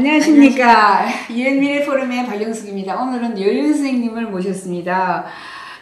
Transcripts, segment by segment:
안녕하십니까. 유엔미래 포럼의 박영숙입니다. 오늘은 여윤 선생님을 모셨습니다.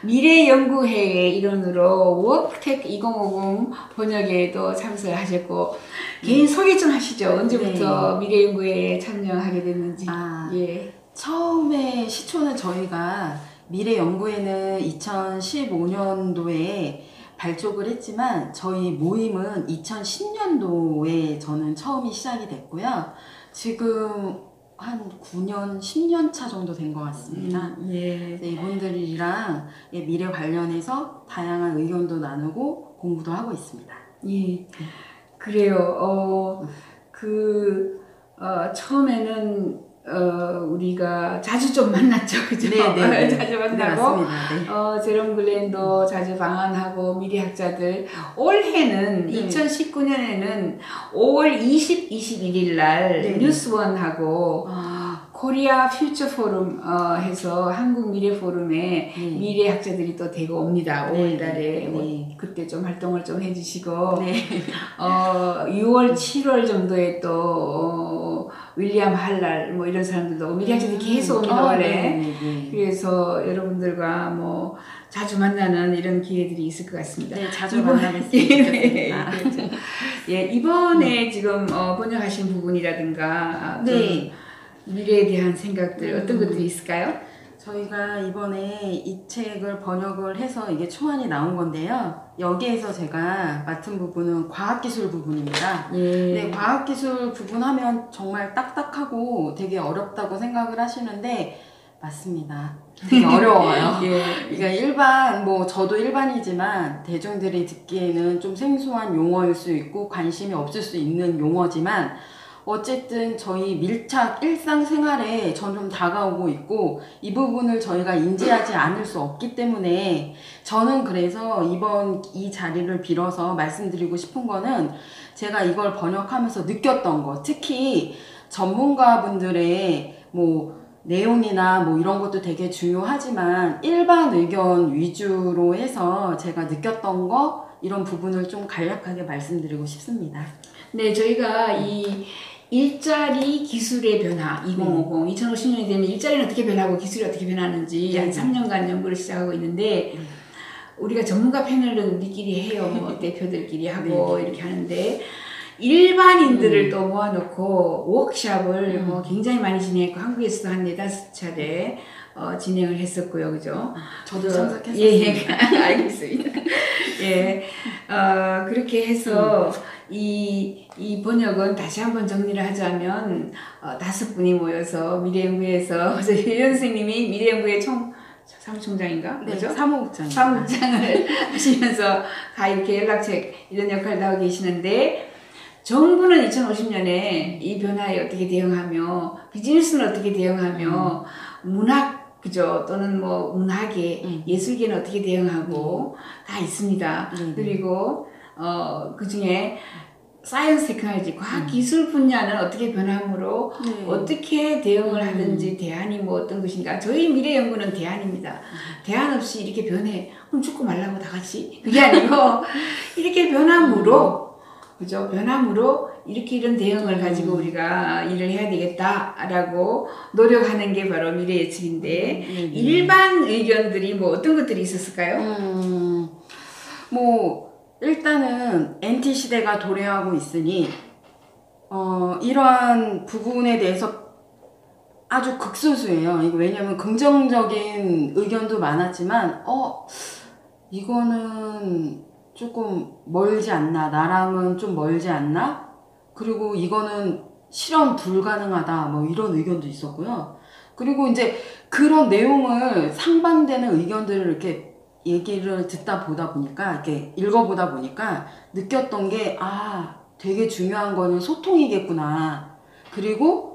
미래연구회의 일원으로 워크텍 2050 번역에도 참석하셨고 개인 소개 좀 하시죠. 언제부터 미래연구회에 참여하게 됐는지. 예. 처음에 시초는 저희가 미래연구회는 2015년도에 발족을 했지만 저희 모임은 2010년도에 저는 처음이 시작이 됐고요. 지금 한 9년, 10년 차 정도 된 것 같습니다. 이분들이랑 미래 관련해서 다양한 의견도 나누고 공부도 하고 있습니다. 예. 그래요. 처음에는 우리가 자주 좀 만났죠, 그죠? 네네. 자주 만나고, 네, 제롬 글렌도 자주 방한하고, 미래학자들. 올해는, 2019년에는 5월 20, 21일 날 뉴스원하고, 코리아 퓨처 포럼, 해서 한국 미래 포럼에 미래학자들이 또 대거 옵니다. 5월 달에. 그때 좀 활동을 좀 해주시고, 6월, 7월 정도에 또, 윌리엄 할랄, 뭐 이런 사람들도 미래학자들이 계속 옵니다, 원래. 그래서 여러분들과 뭐 자주 만나는 이런 기회들이 있을 것 같습니다. 네, 자주 만나겠습니다. 그렇죠. 예, 이번에 지금 번역하신 부분이라든가 미래에 대한 생각들 어떤 것들이 있을까요? 저희가 이번에 이 책을 번역을 해서 이게 초안이 나온 건데요. 여기에서 제가 맡은 부분은 과학기술 부분입니다. 네, 과학기술 부분 하면 정말 딱딱하고 되게 어렵다고 생각을 하시는데 맞습니다. 되게 어려워요. 그러니까 저도 일반이지만 대중들이 듣기에는 좀 생소한 용어일 수 있고 관심이 없을 수 있는 용어지만 어쨌든 저희 밀착 일상생활에 점점 다가오고 있고 이 부분을 저희가 인지하지 않을 수 없기 때문에 저는 그래서 이번 이 자리를 빌어서 말씀드리고 싶은 거는 제가 이걸 번역하면서 느꼈던 거, 특히 전문가분들의 내용이나 이런 것도 되게 중요하지만 일반 의견 위주로 해서 제가 느꼈던 거 이런 부분을 좀 간략하게 말씀드리고 싶습니다. 네, 저희가 이 일자리 기술의 변화 2050, 2050년이 되면 일자리는 어떻게 변하고 기술이 어떻게 변하는지 한 3년간 연구를 시작하고 있는데 우리가 전문가 패널은 우리끼리 해요. 대표들끼리 하고 이렇게 하는데 일반인들을 또 모아놓고 워크샵을 굉장히 많이 진행했고 한국에서도 한 4-5차례 진행을 했었고요. 그죠? 저도 참석했었습니다. 알겠습니다. 그렇게 해서 이 번역은 다시 한번 정리를 하자면 5분이 모여서 미래연구회에서 유연 선생님이 미래연구회 사무총장인가? 그죠? 사무국장을 하시면서 다 이렇게 연락책 이런 역할을 하고 계시는데 정부는 2050년에 이 변화에 어떻게 대응하며 비즈니스는 어떻게 대응하며 문학 그죠? 또는 문학계, 예술계는 어떻게 대응하고 다 있습니다. 그리고 그 중에 사이언스 테크놀로지, 과학기술 분야는 어떻게 변함으로 어떻게 대응을 하든지 대안이 어떤 것인가. 저희 미래연구는 대안입니다. 대안 없이 이렇게 변해. 그럼 죽고 말라고 다 같이. 그게 아니고 이렇게 변함으로 그죠? 변함으로 이런 대응을 가지고 우리가 일을 해야 되겠다라고 노력하는 게 바로 미래 예측인데 일반 의견들이 어떤 것들이 있었을까요? 일단은 NT 시대가 도래하고 있으니 이러한 부분에 대해서 아주 극소수예요. 왜냐면 긍정적인 의견도 많았지만 이거는 조금 멀지 않나? 나랑은 좀 멀지 않나? 그리고 이거는 실현 불가능하다. 이런 의견도 있었고요. 그리고 이제 그런 내용을 상반되는 의견들을 이렇게 얘기를 듣다 보다 보니까 이렇게 읽어보다 보니까 느꼈던 게 되게 중요한 거는 소통이겠구나. 그리고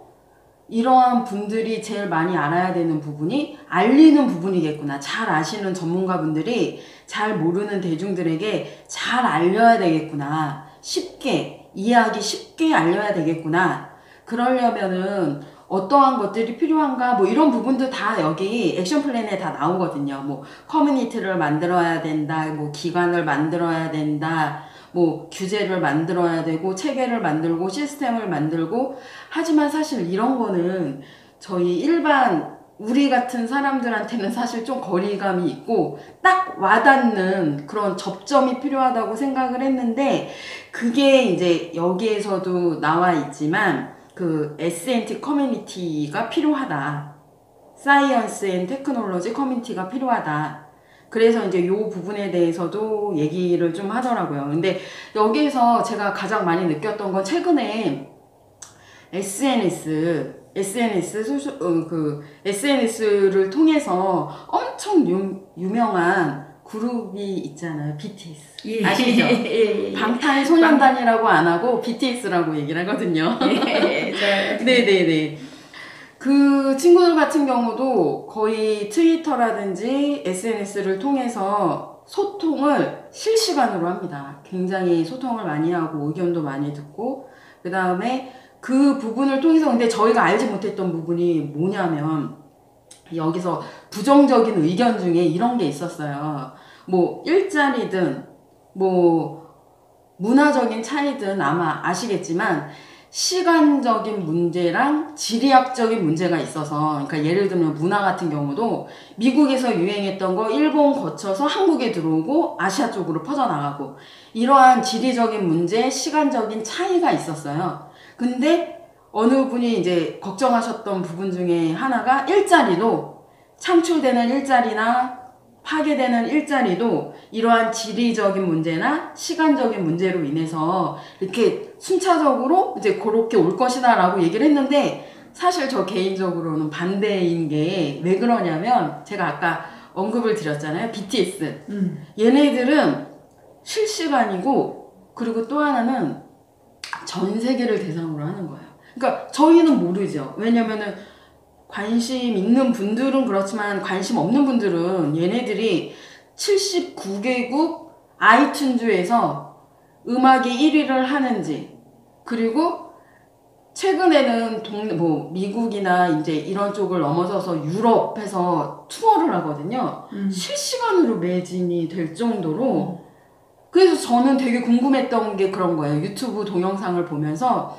이러한 분들이 제일 많이 알아야 되는 부분이 알리는 부분이겠구나. 잘 아시는 전문가분들이 잘 모르는 대중들에게 잘 알려야 되겠구나. 쉽게 이해하기 쉽게 알려야 되겠구나. 그러려면은 어떠한 것들이 필요한가 이런 부분도 다 여기 액션 플랜에 다 나오거든요. 커뮤니티를 만들어야 된다, 기관을 만들어야 된다, 뭐 규제를 만들어야 되고 체계를 만들고 시스템을 만들고 하지만 사실 이런 거는 저희 일반 우리 같은 사람들한테는 사실 좀 거리감이 있고 딱 와닿는 그런 접점이 필요하다고 생각을 했는데 그게 이제 여기에서도 나와 있지만 그 S&T 커뮤니티가 필요하다. 사이언스 앤 테크놀로지 커뮤니티가 필요하다. 그래서 이제 요 부분에 대해서도 얘기를 좀 하더라고요. 근데 여기에서 제가 가장 많이 느꼈던 건 최근에 SNS를 통해서 엄청 유명한 그룹이 있잖아요. BTS. 예. 아시죠? 예. 방탄소년단이라고 안 하고 BTS라고 얘기를 하거든요. 예. 네네네. 그 친구들 같은 경우도 거의 트위터라든지 SNS를 통해서 소통을 실시간으로 합니다. 굉장히 소통을 많이 하고 의견도 많이 듣고 그 다음에 그 부분을 통해서 근데 저희가 알지 못했던 부분이 뭐냐면 여기서 부정적인 의견 중에 이런 게 있었어요. 뭐 일자리든 뭐 문화적인 차이든 아마 아시겠지만 시간적인 문제랑 지리학적인 문제가 있어서 그러니까 예를 들면 문화 같은 경우도 미국에서 유행했던 거 일본 거쳐서 한국에 들어오고 아시아 쪽으로 퍼져나가고 이러한 지리적인 문제, 시간적인 차이가 있었어요. 근데 어느 분이 이제 걱정하셨던 부분 중에 하나가 일자리도 창출되는 일자리나 파괴되는 일자리도 이러한 지리적인 문제나 시간적인 문제로 인해서 이렇게 순차적으로 이제 그렇게 올 것이다 라고 얘기를 했는데 사실 저 개인적으로는 반대인 게 왜 그러냐면 제가 아까 언급을 드렸잖아요. BTS. 얘네들은 실시간이고 그리고 또 하나는 전 세계를 대상으로 하는 거예요. 그러니까 저희는 모르죠. 왜냐면은 관심 있는 분들은 그렇지만 관심 없는 분들은 얘네들이 79개국 아이튠즈에서 음악이 1위를 하는지 그리고 최근에는 미국이나 이제 이런 쪽을 넘어서서 유럽에서 투어를 하거든요. 실시간으로 매진이 될 정도로 그래서 저는 되게 궁금했던 게 그런 거예요. 유튜브 동영상을 보면서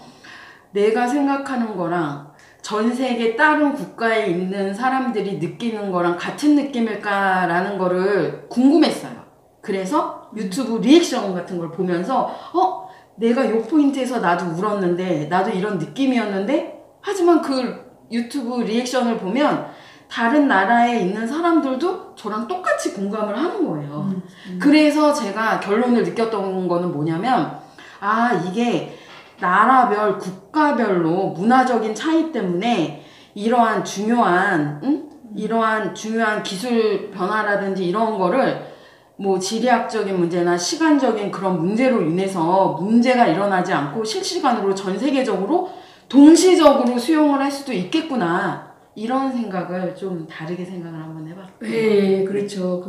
내가 생각하는 거랑 전 세계 다른 국가에 있는 사람들이 느끼는 거랑 같은 느낌일까라는 거를 궁금했어요. 그래서 유튜브 리액션 같은 걸 보면서 내가 요 포인트에서 나도 울었는데 나도 이런 느낌이었는데 하지만 그 유튜브 리액션을 보면 다른 나라에 있는 사람들도 저랑 똑같이 공감을 하는 거예요. 그래서 제가 결론을 느꼈던 거는 뭐냐면 이게 나라별, 국가별로 문화적인 차이 때문에 이러한 중요한 기술 변화라든지 이런 거를 뭐 지리학적인 문제나 시간적인 그런 문제로 인해서 문제가 일어나지 않고 실시간으로 전 세계적으로 동시적으로 수용을 할 수도 있겠구나. 이런 생각을 좀 다르게 생각을 한번 해봤어요. 네, 그렇죠.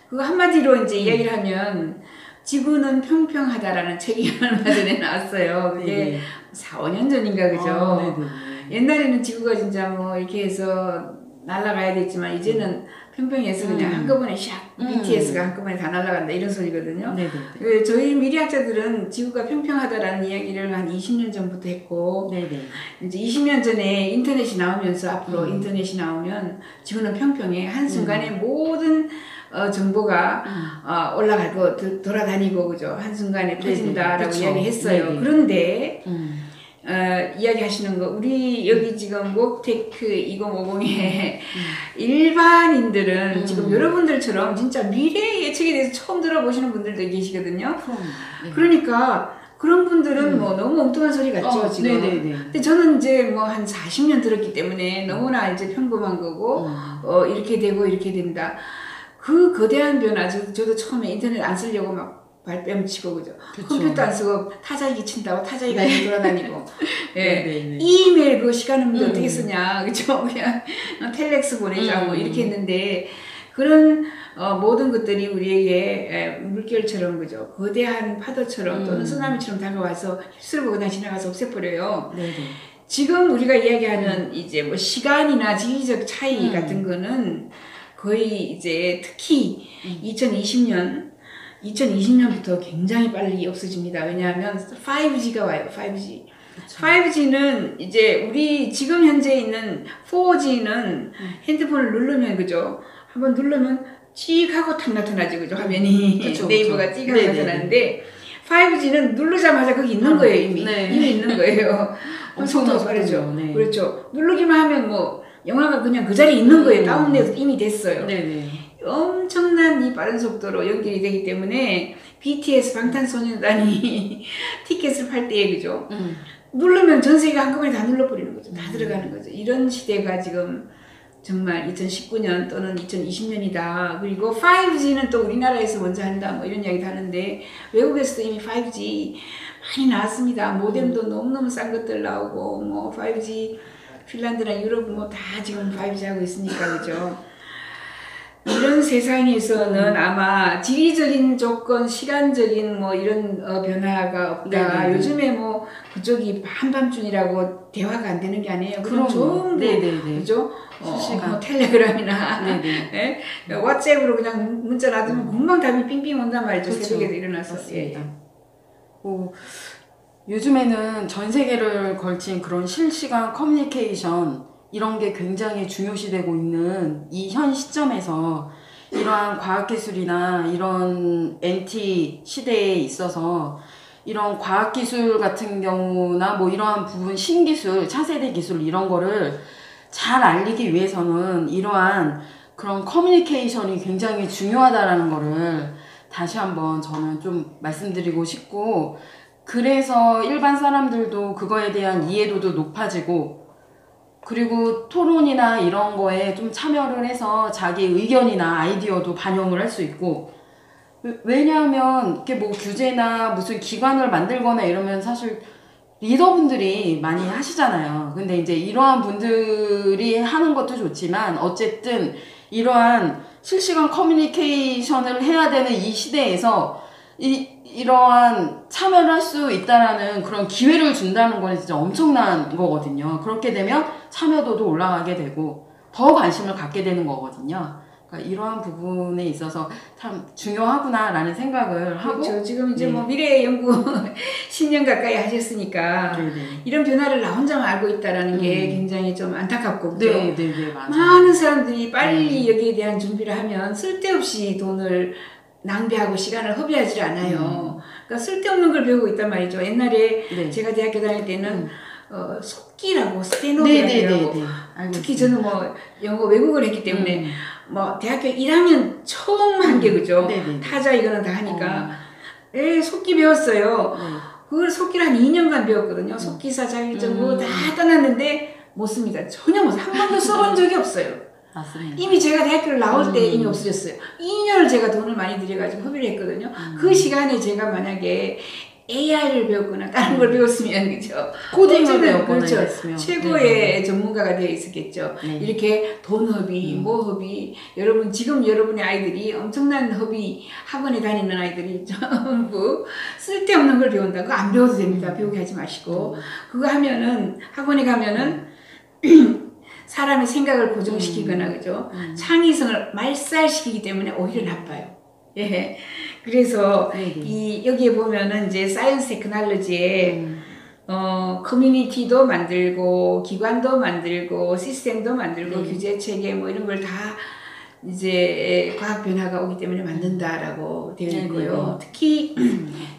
그거 한마디로 이제 이야기를 하면 지구는 평평하다라는 책이 얼마 전에 나왔어요. 그게 네네. 4, 5년 전인가 그죠? 네네. 옛날에는 지구가 진짜 뭐 이렇게 해서 날아가야 됐지만 이제는 평평해서 그냥 한꺼번에 샥 BTS가 한꺼번에 다 날아간다 이런 소리거든요. 네네. 저희 미래학자들은 지구가 평평하다라는 이야기를 한 20년 전부터 했고 네네. 이제 20년 전에 인터넷이 나오면서 앞으로 인터넷이 나오면 지구는 평평해. 한순간에 모든 정보가 올라가고 돌아다니고 그죠. 한순간에 퍼진다라고 이야기했어요. 네네. 그런데 이야기하시는 거 우리 여기 지금 웍테크 2050의 일반인들은 지금 여러분들처럼 진짜 미래 예측에 대해서 처음 들어보시는 분들도 계시거든요. 그러니까 그런 분들은 뭐 너무 엉뚱한 소리 같죠 지금. 네네네. 근데 저는 이제 뭐 한 40년 들었기 때문에 너무나 이제 평범한 거고 이렇게 되고 이렇게 된다. 그 거대한 변화 저도 처음에 인터넷 안 쓰려고 막 발뺌치고 그죠. 컴퓨터 안 쓰고 타자기 친다고 타자기가 돌아다니고 예. 이메일 그 시간 없는데 어떻게 쓰냐 그죠. 그냥 텔렉스 보내자 뭐 이렇게 했는데 그런 모든 것들이 우리에게 물결처럼 그죠. 거대한 파도처럼 또는 쓰나미처럼 다가와서 휩쓸고 그냥 지나가서 없애버려요. 네네. 지금 우리가 이야기하는 이제 뭐 시간이나 지리적 차이 같은 거는 거의 이제 특히 2020년 2020년부터 굉장히 빨리 없어집니다. 왜냐하면 5G가 와요. 5G. 그쵸. 5G는 이제 우리 지금 현재 있는 4G는 핸드폰을 누르면 그죠? 한번 누르면 찍 하고 탁 나타나지 그죠? 화면이 그쵸, 네이버가 찍 하고 나타나는데 5G는 누르자마자 거기 있는 거예요 이미. 네. 이미 있는 거예요. 엄청나죠. 빠르죠. 네. 그렇죠. 누르기만 하면 뭐 영화가 그냥 그 자리에 있는 거예요. 다운돼서 이미 됐어요. 네네. 엄청난 이 빠른 속도로 연결이 되기 때문에 BTS 방탄소년단이 티켓을 팔 때에 그죠? 누르면 전 세계가 한꺼번에 다 눌러버리는 거죠. 다 들어가는 거죠. 이런 시대가 지금 정말 2019년 또는 2020년이다. 그리고 5G는 또 우리나라에서 먼저 한다. 뭐 이런 이야기도 하는데 외국에서도 이미 5G 많이 나왔습니다. 모뎀도 너무너무 싼 것들 나오고 뭐 5G 핀란드나 유럽 뭐 다 지금 5G 하고 있으니까 그죠. 이런 세상에서는 아마 지리적인 조건, 시간적인 뭐 이런 변화가 없다. 네네네. 요즘에 뭐 그쪽이 한밤중이라고 대화가 안 되는 게 아니에요. 그럼 전부 네네네. 그죠? 실시간. 뭐 텔레그램이나 네네. 예? 왓츠앱으로 그냥 문자 놔두면 금방 답이 삥삥 온단 말이죠. 그렇죠. 새벽에도 일어나서. 맞습니다. 요즘에는 전 세계를 걸친 그런 실시간 커뮤니케이션 이런 게 굉장히 중요시되고 있는 이 현 시점에서 이러한 과학기술이나 이런 NT 시대에 있어서 이런 과학기술 같은 경우나 뭐 이러한 부분 신기술, 차세대 기술 이런 거를 잘 알리기 위해서는 이러한 그런 커뮤니케이션이 굉장히 중요하다라는 거를 다시 한번 저는 좀 말씀드리고 싶고, 그래서 일반 사람들도 그거에 대한 이해도도 높아지고, 그리고 토론이나 이런 거에 좀 참여를 해서 자기 의견이나 아이디어도 반영을 할 수 있고, 왜냐하면 이렇게 뭐 규제나 무슨 기관을 만들거나 이러면 사실 리더분들이 많이 하시잖아요. 근데 이제 이러한 분들이 하는 것도 좋지만 어쨌든 이러한 실시간 커뮤니케이션을 해야 되는 이 시대에서 이러한 참여를 할 수 있다라는 그런 기회를 준다는 건 진짜 엄청난 거거든요. 그렇게 되면 참여도도 올라가게 되고 더 관심을 갖게 되는 거거든요. 그러니까 이러한 부분에 있어서 참 중요하구나라는 생각을 하고. 그렇죠. 지금 이제 뭐 미래 연구 10년 가까이 하셨으니까 이런 변화를 나 혼자만 알고 있다라는 게 굉장히 좀 안타깝고 그죠? 네네네 맞아요. 많은 사람들이 빨리 여기에 대한 준비를 하면 쓸데없이 돈을 낭비하고 시간을 허비하지 않아요. 그러니까 쓸데없는 걸 배우고 있단 말이죠. 옛날에 제가 대학교 다닐 때는 속기라고 스테노그래프라고 특히 저는 뭐 영어 외국어를 했기 때문에 뭐 대학교 1학년 처음 한 게 그죠. 타자 이거는 다 하니까 속기 배웠어요. 그걸 속기를 한 2년간 배웠거든요. 속기사 자격증 뭐 다 떠났는데 못 씁니다. 전혀 못 한 번도 써본 적이 없어요. 맞습니다. 이미 제가 대학교를 나올 때 이미 없어졌어요. 2년을 제가 돈을 많이 들여가지고 허비를 했거든요. 그 시간에 제가 만약에 AI를 배웠거나 다른 걸 배웠으면 그죠? 코딩을 배웠거나 그렇죠. 했으면 최고의 전문가가 되어 있었겠죠. 이렇게 돈 허비, 뭐 허비. 여러분 지금 여러분의 아이들이 엄청난 허비 학원에 다니는 아이들이 전부 쓸데없는 걸 배운다. 그거 안 배워도 됩니다. 배우게 하지 마시고 그거 하면은 학원에 가면은 사람의 생각을 고정시키거나 그죠? 창의성을 말살시키기 때문에 오히려 나빠요. 예. 그래서 여기에 보면은 이제 사이언스 테크놀로지에 커뮤니티도 만들고 기관도 만들고 시스템도 만들고 규제 체계 뭐 이런 걸 다 이제 과학 변화가 오기 때문에 만든다라고 되어 있고요. 특히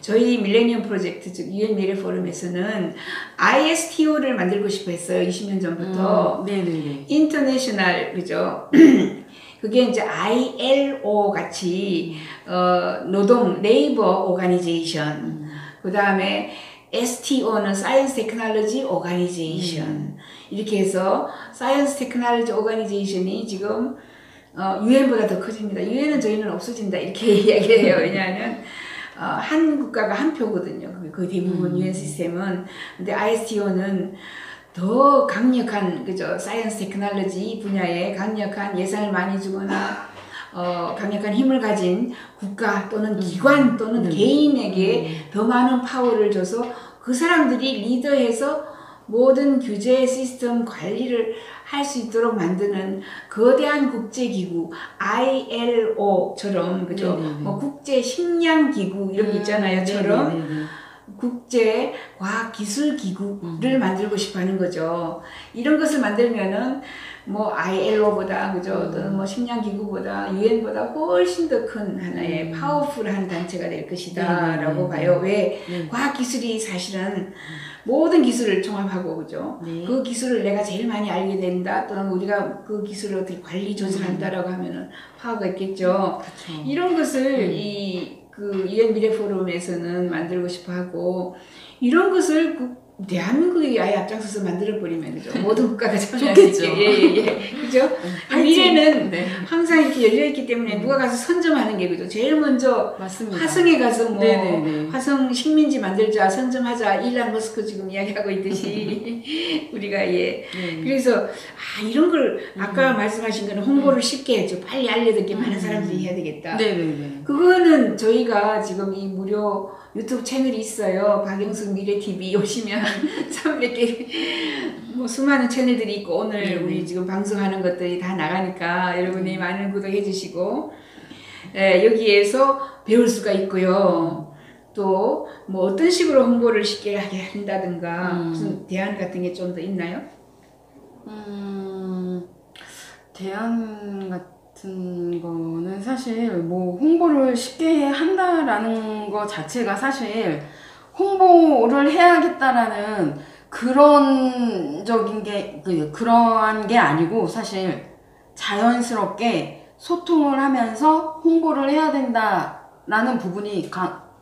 저희 밀레니엄 프로젝트 즉 UN 미래 포럼에서는 ISTO를 만들고 싶어 했어요. 20년 전부터. 인터내셔널 그죠? 그게 이제 ILO 같이 노동 레이버 오가니제이션 그 다음에 STO는 사이언스 테크놀로지 오가니제이션 이렇게 해서 사이언스 테크놀로지 오가니제이션이 지금 UN보다 더 커집니다. UN은 저희는 없어진다 이렇게 이야기해요. 왜냐하면 한 국가가 한 표거든요. 그 대부분 UN 시스템은. 근데 ISTO는 더 강력한 그죠 사이언스 테크놀로지 분야에 강력한 예산을 많이 주거나 강력한 힘을 가진 국가 또는 기관 또는 개인에게 더 많은 파워를 줘서 그 사람들이 리더해서 모든 규제 시스템 관리를 할 수 있도록 만드는 거대한 국제기구 ILO처럼 그죠? 네네네. 뭐 국제 식량 기구 이런 게 있잖아요.처럼 네네네. 국제 과학 기술 기구를 만들고 싶어 하는 거죠. 이런 것을 만들면은 뭐 ILO보다 그죠? 어떤 뭐 식량 기구보다 유엔보다 훨씬 더 큰 하나의 파워풀한 단체가 될 것이다라고 봐요. 왜? 과학 기술이 사실은 모든 기술을 종합하고 그죠? 네. 그 기술을 내가 제일 많이 알게 된다 또는 우리가 그 기술을 어떻게 관리 조절한다라고 하면은 파워가 있겠죠. 그쵸. 이런 것을 그 UN 미래 포럼에서는 만들고 싶어 하고 이런 것을 대한민국이 아예 앞장서서 만들어 버리면 그죠? 모든 국가가 참여할 수 있게 예예예 그죠? 미래는 네. 항상 이렇게 열려 있기 때문에 누가 가서 선점하는 게 그죠? 제일 먼저 맞습니다. 화성에 가서 뭐 네네네. 화성 식민지 만들자 선점하자 일란 머스크 지금 이야기하고 있듯이 우리가 그래서 이런 걸 아까 말씀하신 거는 홍보를 쉽게 해줘 빨리 알려듣게 많은 사람들이 해야 되겠다. 네네네. 그거는 저희가 지금 이 무료 유튜브 채널이 있어요. 박영숙 미래TV 오시면 300개 뭐 수많은 채널들이 있고 오늘 우리 지금 방송하는 것들이 다 나가니까 여러분이 많은 구독해 주시고 여기에서 배울 수가 있고요. 또 뭐 어떤 식으로 홍보를 쉽게 하게 한다든가 무슨 대안 같은 게 좀 더 있나요? 대안 같은 거는 사실 뭐 홍보를 쉽게 한다라는 거 자체가 사실 홍보를 해야겠다라는 그런적인 게 그러한 게 아니고 사실 자연스럽게 소통을 하면서 홍보를 해야 된다라는 부분이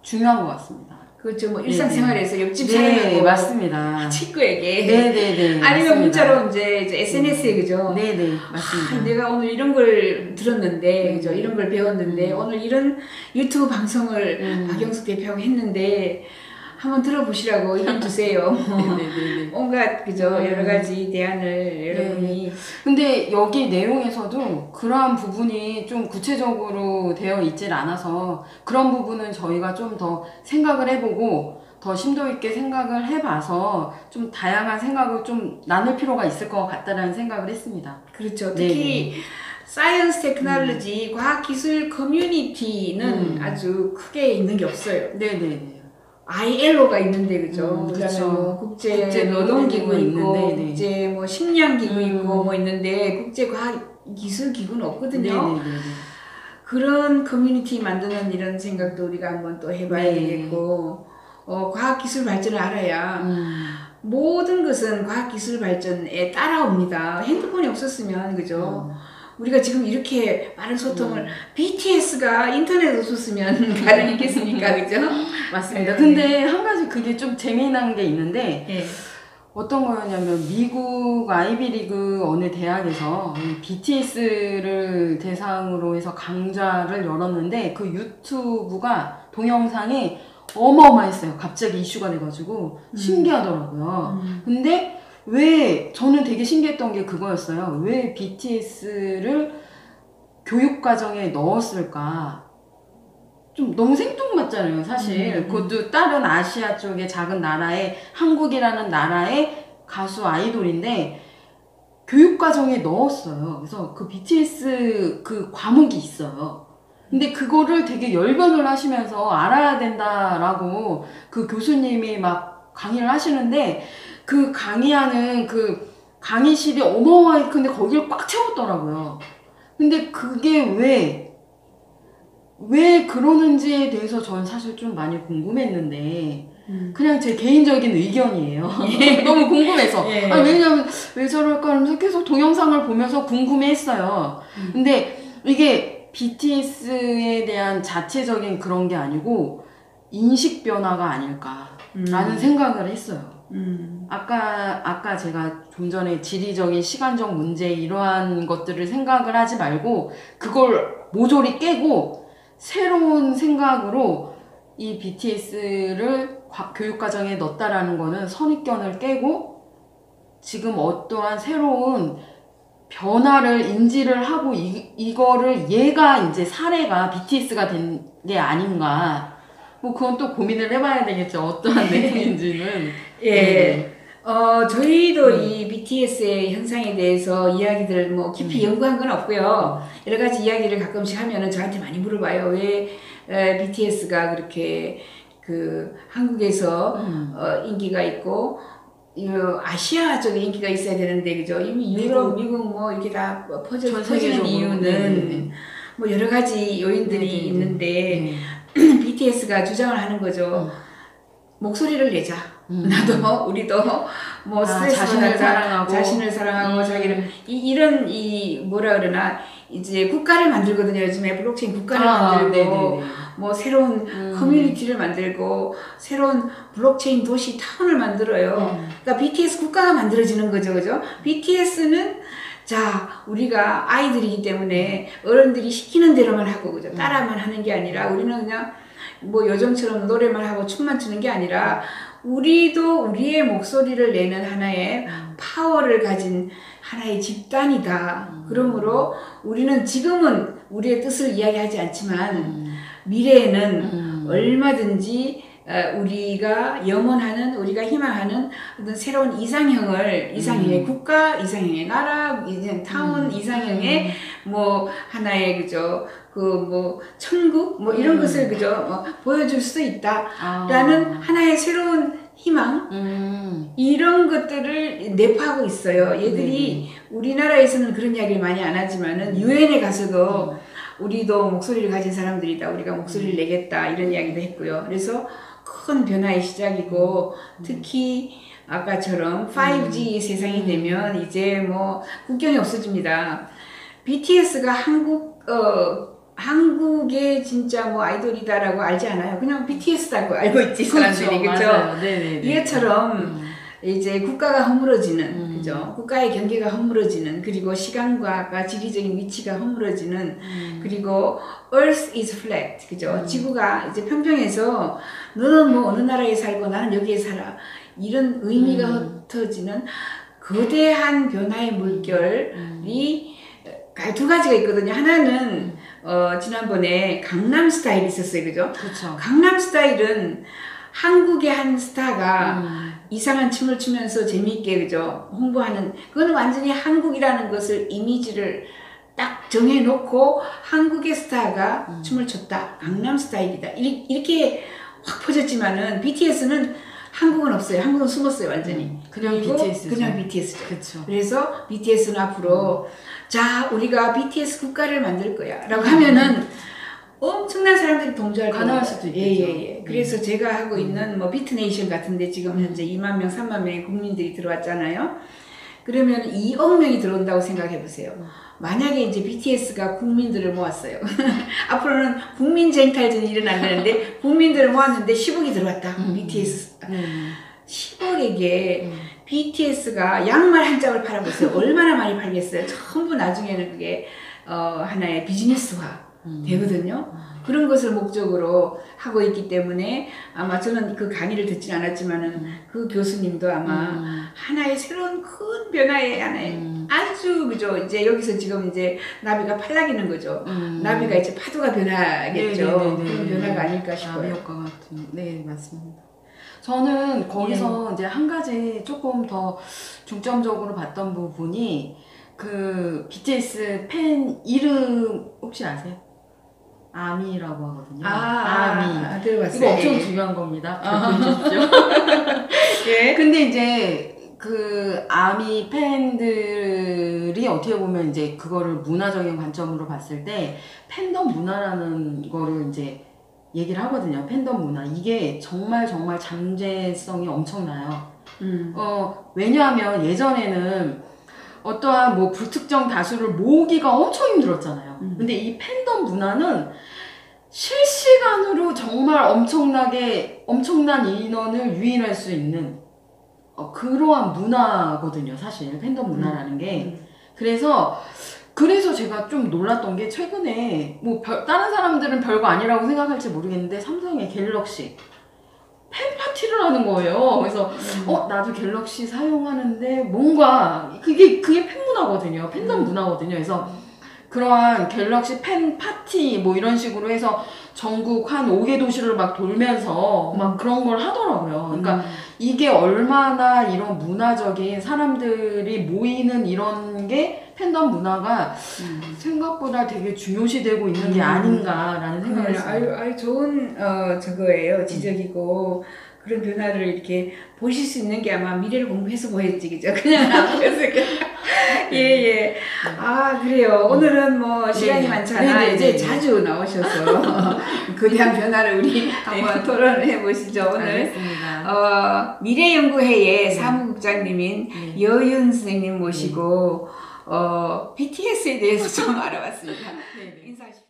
중요한 것 같습니다. 그렇죠. 뭐 일상생활에서 옆집 네, 사람하고 맞습니다. 친구에게 네네네. 아니면 문자로 이제 SNS에 그죠? 네네 맞습니다. 내가 오늘 이런 걸 들었는데 그죠? 이런 걸 배웠는데 오늘 이런 유튜브 방송을 박영숙 대표하고 했는데 한번 들어보시라고 의견 주세요. 네네네. 온갖 그죠? 여러 가지 대안을 여러분이 근데 여기 내용에서도 그러한 부분이 좀 구체적으로 되어 있질 않아서 그런 부분은 저희가 좀 더 생각을 해보고 더 심도 있게 생각을 해봐서 좀 다양한 생각을 좀 나눌 필요가 있을 것 같다라는 생각을 했습니다. 그렇죠. 특히 사이언스 테크놀로지 과학기술 커뮤니티는 아주 크게 있는 게 없어요. 네네네. ILO가 있는데 그죠? 그다음에 그쵸. 뭐 국제 노동기구 있고 있는데, 국제 뭐 식량기구 있고 뭐 있는데 국제 과학기술기구는 없거든요. 네네네. 그런 커뮤니티 만드는 이런 생각도 우리가 한번 또 해봐야 되겠고 과학기술 발전을 알아야 모든 것은 과학기술 발전에 따라옵니다. 핸드폰이 없었으면 그죠? 우리가 지금 이렇게 많은 소통을 BTS가 인터넷 없었으면 가능했겠습니까? 그죠? 맞습니다. 근데 한 가지 그게 좀 재미난 게 있는데 예. 어떤 거였냐면 미국 아이비리그 어느 대학에서 BTS를 대상으로 해서 강좌를 열었는데 그 유튜브가 동영상이 어마어마했어요. 갑자기 이슈가 돼가지고 신기하더라고요. 근데 왜 저는 되게 신기했던 게 그거였어요. 왜 BTS를 교육과정에 넣었을까? 좀 너무 생뚱맞잖아요, 사실. 그것도 다른 아시아 쪽의 작은 나라의 한국이라는 나라의 가수 아이돌인데 교육과정에 넣었어요. 그래서 그 BTS 그 과목이 있어요. 근데 그거를 되게 열변을 하시면서 알아야 된다라고 그 교수님이 막 강의를 하시는데 그 강의하는 그 강의실이 어마어마하게 큰데 거기를 꽉 채웠더라고요. 근데 그게 왜 그러는지에 대해서 저는 사실 좀 많이 궁금했는데 그냥 제 개인적인 의견이에요. 너무 궁금해서. 왜냐면 왜 저럴까 하면서 계속 동영상을 보면서 궁금해했어요. 근데 이게 BTS에 대한 자체적인 그런 게 아니고 인식 변화가 아닐까라는 생각을 했어요. 아까 제가 좀 전에 지리적인 시간적 문제 이러한 것들을 생각을 하지 말고 그걸 모조리 깨고 새로운 생각으로 이 BTS를 교육과정에 넣었다라는 거는 선입견을 깨고 지금 어떠한 새로운 변화를 인지를 하고 이거를 얘가 이제 사례가 BTS가 된 게 아닌가 뭐 그건 또 고민을 해봐야 되겠죠. 어떠한 내용인지는. 예. 저희도 이 BTS의 현상에 대해서 이야기들 뭐 깊이 연구한 건 없고요. 여러 가지 이야기를 가끔씩 하면은 저한테 많이 물어봐요. 왜 BTS가 그렇게 그 한국에서 인기가 있고 아시아 쪽에 인기가 있어야 되는데 그죠? 이미 유럽, 미국 뭐 이렇게 다 퍼지는 이유는 뭐 여러 가지 요인들이 있는데 BTS가 주장을 하는 거죠. 목소리를 내자. 나도 우리도 뭐 스트레스 자신을 사랑하고 자기를 이런 뭐라 그러나 이제 국가를 만들거든요. 요즘에 블록체인 국가를 만들고 뭐 새로운 커뮤니티를 만들고 새로운 블록체인 도시 타운을 만들어요. 그러니까 BTS 국가가 만들어지는 거죠, 그죠? BTS는 자, 우리가 아이들이기 때문에 어른들이 시키는 대로만 하고 그죠? 따라만 하는 게 아니라 우리는 그냥 뭐 요정처럼 노래만 하고 춤만 추는 게 아니라 우리도 우리의 목소리를 내는 하나의 파워를 가진 하나의 집단이다. 그러므로 우리는 지금은 우리의 뜻을 이야기하지 않지만 미래에는 얼마든지 우리가 염원하는, 우리가 희망하는 어떤 새로운 이상형의 국가, 이상형의 나라, 타운, 이상형의 뭐 하나의 그죠 그 뭐 천국 뭐 이런 것을 그죠 보여줄 수 있다라는 하나의 새로운 희망 이런 것들을 내포하고 있어요. 얘들이 우리나라에서는 그런 이야기를 많이 안 하지만은 유엔에 가서도 우리도 목소리를 가진 사람들이다. 우리가 목소리를 내겠다 이런 이야기도 했고요. 그래서 큰 변화의 시작이고 특히 아까처럼 5G 세상이 되면 이제 뭐 국경이 없어집니다. BTS가 한국의 진짜 뭐 아이돌이다라고 알지 않아요. 그냥 BTS라고 알고 있지 사람들이 그렇죠. 이것처럼 이제 국가가 허물어지는 그죠. 국가의 경계가 허물어지는 그리고 시간과 지리적인 위치가 허물어지는 그리고 Earth is flat 그죠. 지구가 이제 평평해서 너는 뭐 어느 나라에 살고 나는 여기에 살아 이런 의미가 흩어지는 거대한 변화의 물결이 두 가지가 있거든요. 하나는 지난번에 강남 스타일이 있었어요. 그죠? 그쵸. 강남 스타일은 한국의 한 스타가 이상한 춤을 추면서 재미있게 그죠? 홍보하는 그거는 완전히 한국이라는 것을 이미지를 딱 정해놓고 한국의 스타가 춤을 췄다. 강남 스타일이다. 이렇게 확 퍼졌지만은 BTS는 한국은 없어요. 한국은 숨었어요. 완전히. 그냥 BTS죠. 그냥 BTS죠. 그쵸. 그래서 BTS는 앞으로 자 우리가 BTS 국가를 만들 거야 라고 하면은 엄청난 사람들이 동조할 거예요. 가능할 수도 있겠죠. 예. 그래서 제가 하고 있는 뭐 비트네이션 같은데 지금 현재 2만 명, 3만 명의 국민들이 들어왔잖아요. 그러면 2억 명이 들어온다고 생각해 보세요. 만약에 이제 BTS가 국민들을 모았어요. 앞으로는 국민 쟁탈전이 일어난다는데 국민들을 모았는데 10억이 들어왔다. BTS 10억에게 BTS가 양말 한 짝을 팔아보세요. 얼마나 많이 팔겠어요. 전부 나중에는 그게 하나의 비즈니스화 되거든요. 그런 것을 목적으로 하고 있기 때문에 아마 저는 그 강의를 듣진 않았지만은 그 교수님도 아마 하나의 새로운 큰 변화의 하나의 아주 그죠. 이제 여기서 지금 이제 나비가 팔락이는 거죠. 나비가 이제 파도가 변하겠죠. 그런 변화가 아닐까 싶어요. 나비 효과 같은. 네, 맞습니다. 저는 거기서 이제 한 가지 조금 더 중점적으로 봤던 부분이 그 BTS 팬 이름 혹시 아세요? 아미라고 하거든요. 아미. 들어봤어요. 이거 엄청 중요한 겁니다. 기억해 주십시오. 예. 근데 이제 그 아미 팬들이 어떻게 보면 이제 그거를 문화적인 관점으로 봤을 때 팬덤 문화라는 거를 이제 얘기를 하거든요. 팬덤 문화. 이게 정말 잠재성이 엄청나요. 왜냐하면 예전에는 어떠한 뭐 불특정 다수를 모으기가 엄청 힘들었잖아요. 근데 이 팬덤 문화는 실시간으로 정말 엄청난 인원을 유인할 수 있는 그러한 문화거든요. 사실 팬덤 문화라는 게. 그래서 제가 좀 놀랐던 게 최근에 뭐 다른 사람들은 별거 아니라고 생각할지 모르겠는데 삼성의 갤럭시 팬 파티를 하는 거예요. 그래서 나도 갤럭시 사용하는데 뭔가 그게 팬 문화거든요. 팬덤 문화거든요. 그래서 그러한 갤럭시 팬 파티 뭐 이런 식으로 해서 전국 한 5개 도시를 막 돌면서 막 그런 걸 하더라고요. 그러니까 이게 얼마나 이런 문화적인 사람들이 모이는 이런 게 팬덤 문화가 생각보다 되게 중요시되고 있는 게 아닌가라는 생각을 했어요. 아유 좋은 저거예요. 지적이고 그런 변화를 이렇게 보실 수 있는 게 아마 미래를 공부해서 보였지, 그죠? 그냥 안 보였을까? 예. 아, 그래요. 오늘은 뭐 시간이 네. 많잖아. 네, 네, 이제 네. 자주 나오셔서 거대한 변화를 우리 한번 토론해 보시죠. 오늘 알겠습니다. 미래연구회의 사무국장님인 네. 여윤 선생님 모시고 BTS에 대해서 좀 알아봤습니다. 네, 네. 인사하십시오.